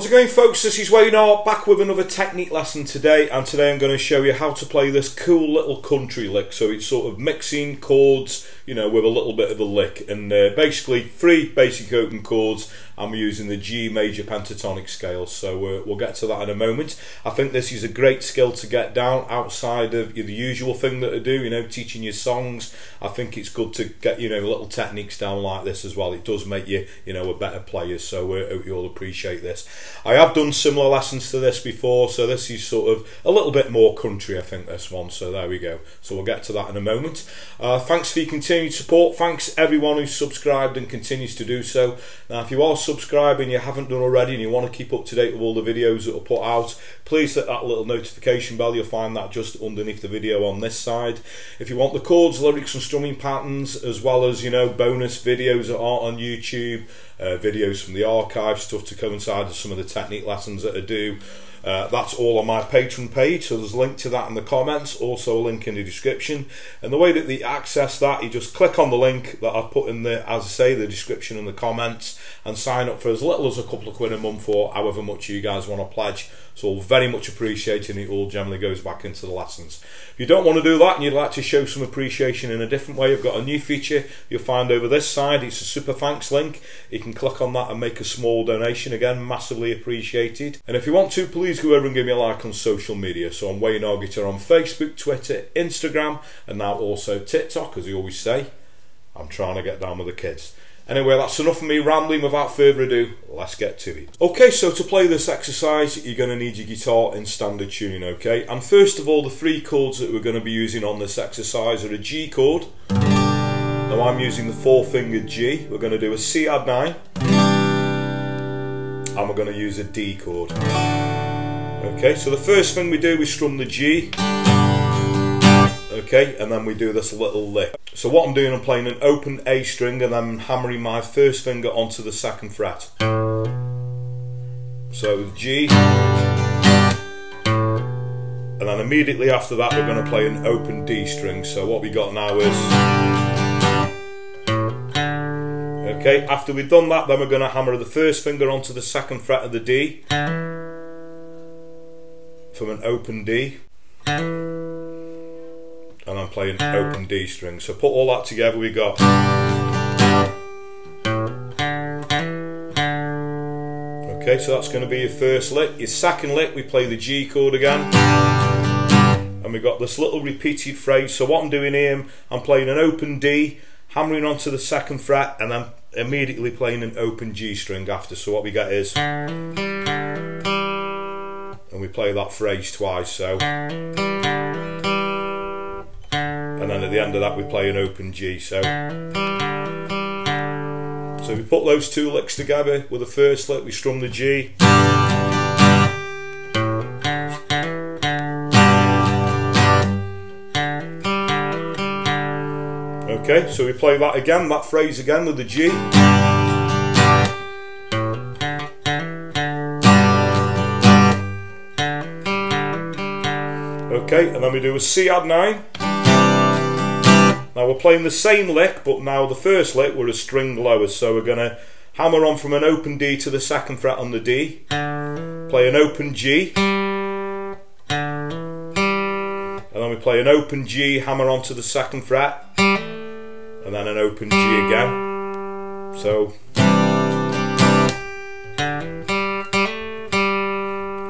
How's it going, folks? This is Wayne Art, back with another technique lesson today, and today I'm going to show you how to play this cool little country lick. So it's sort of mixing chords, you know, with a little bit of a lick, and basically 3 basic open chords. I'm using the G major pentatonic scale, so we'll get to that in a moment. I think this is a great skill to get down outside of the usual thing that I do, you know, teaching you songs. I think it's good to get, you know, little techniques down like this as well. It does make you, you know, a better player, so you'll appreciate this. I have done similar lessons to this before, so this is sort of a little bit more country, I think, this one, so there we go. So we'll get to that in a moment. Thanks for your continued support. Thanks everyone who's subscribed and continues to do so. Now, if you are subscribed and you haven't done already and you want to keep up to date with all the videos that are put out, please hit that little notification bell. You'll find that just underneath the video on this side. If you want the chords, lyrics and strumming patterns, as well as, you know, bonus videos that are on YouTube, videos from the archive, stuff to coincide with some of the technique lessons that I do, that's all on my Patreon page, so there's a link to that in the comments, also a link in the description. And the way that you access that, you just click on the link that I've put in the, as I say, the description and the comments, and sign up for as little as a couple of quid a month or however much you guys want to pledge. So very much appreciated, and it all generally goes back into the lessons. If you don't want to do that and you'd like to show some appreciation in a different way, I've got a new feature you'll find over this side. It's a super thanks link. You can click on that and make a small donation. Again, massively appreciated. And if you want to, please go over and give me a like on social media. So I'm Wayne Art Guitar on Facebook, Twitter, Instagram, and now also TikTok, as I always say. I'm trying to get down with the kids. Anyway, that's enough of me rambling. Without further ado, let's get to it. Okay, so to play this exercise, you're going to need your guitar in standard tuning, okay? And first of all, the 3 chords that we're going to be using on this exercise are a G chord. Now I'm using the 4-fingered G. We're going to do a C add 9. And we're going to use a D chord. Okay, so the first thing we do, we strum the G. Okay, and then we do this little lick. So what I'm doing, I'm playing an open A string and I'm hammering my first finger onto the 2nd fret. So G, and then immediately after that we're going to play an open D string. So what we got now is, okay, after we've done that, then we're going to hammer the first finger onto the 2nd fret of the D from an open D. And I'm playing open D string. So put all that together, we got, okay, so that's going to be your first lick. Your second lick, we play the G chord again, and we got this little repeated phrase. So what I'm doing here, I'm playing an open D, hammering onto the 2nd fret, and then immediately playing an open G string after. So what we get is, and we play that phrase twice. So, and then at the end of that we play an open G. So we put those 2 licks together. With the first lick we strum the G, okay, so we play that again, that phrase again with the G, okay, and then we do a C add 9. Now we're playing the same lick, but now the first lick we're a string lower, so we're going to hammer on from an open D to the 2nd fret on the D, play an open G, and then we play an open G, hammer on to the 2nd fret, and then an open G again. So,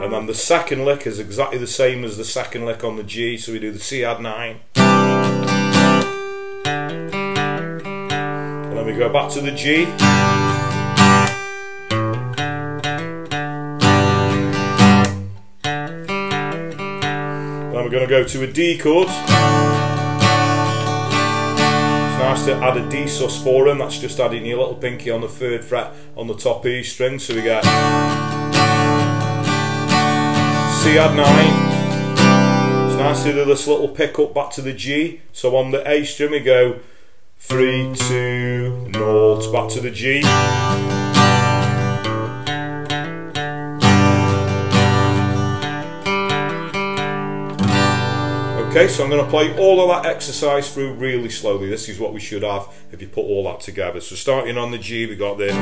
and then the second lick is exactly the same as the second lick on the G, so we do the C add 9. And then we go back to the G. And then we're going to go to a D chord. It's nice to add a D sus4, that's just adding your little pinky on the 3rd fret on the top E string. So we get C add 9. It's nice to do this little pickup back to the G. So on the A string we go 3, 2, 0, back to the G. Okay, so I'm going to play all of that exercise through really slowly. This is what we should have if you put all that together. So starting on the G, we got this.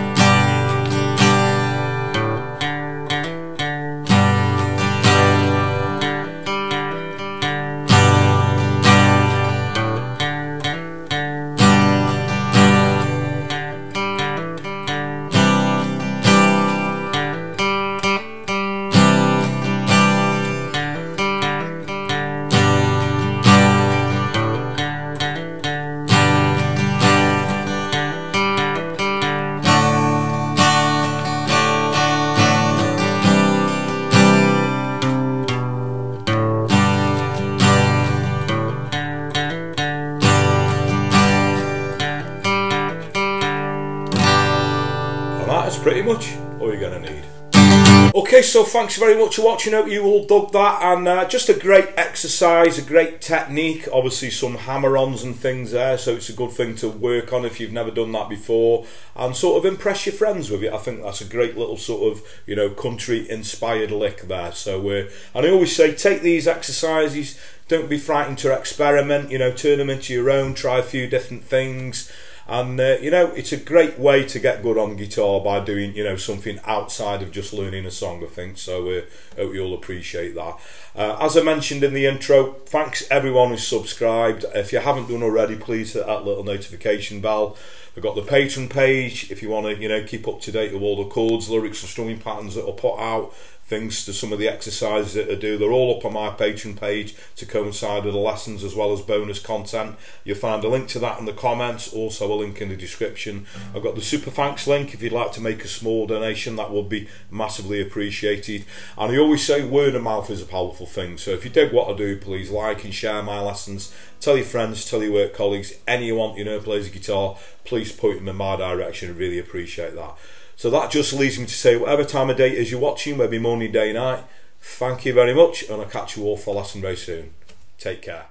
pretty much all you're going to need. Okay, so thanks very much for watching. Hope you all dug that, and just a great exercise, a great technique. Obviously some hammer-ons and things there, so it's a good thing to work on if you've never done that before, and sort of impress your friends with it. I think that's a great little sort of, you know, country-inspired lick there. So, and I always say, take these exercises, don't be frightened to experiment, you know, turn them into your own, try a few different things. And you know, it's a great way to get good on guitar by doing, you know, something outside of just learning a song, I think. So hope you'll appreciate that. As I mentioned in the intro, thanks everyone who's subscribed. If you haven't done already, please hit that little notification bell. We've got the Patreon page if you want to, you know, keep up to date with all the chords, lyrics and strumming patterns that I'll put out, things to some of the exercises that I do. They're all up on my Patreon page to coincide with the lessons as well as bonus content. You'll find a link to that in the comments, also a link in the description. I've got the super thanks link if you'd like to make a small donation. That would be massively appreciated. And I always say word of mouth is a powerful thing, so if you dig what I do, please like and share my lessons. Tell your friends, tell your work colleagues, anyone you know plays a guitar, please point them in my direction. I really appreciate that. So that just leaves me to say, whatever time of day it is you're watching, maybe morning, day, night, thank you very much, and I'll catch you all for a lesson very soon. Take care.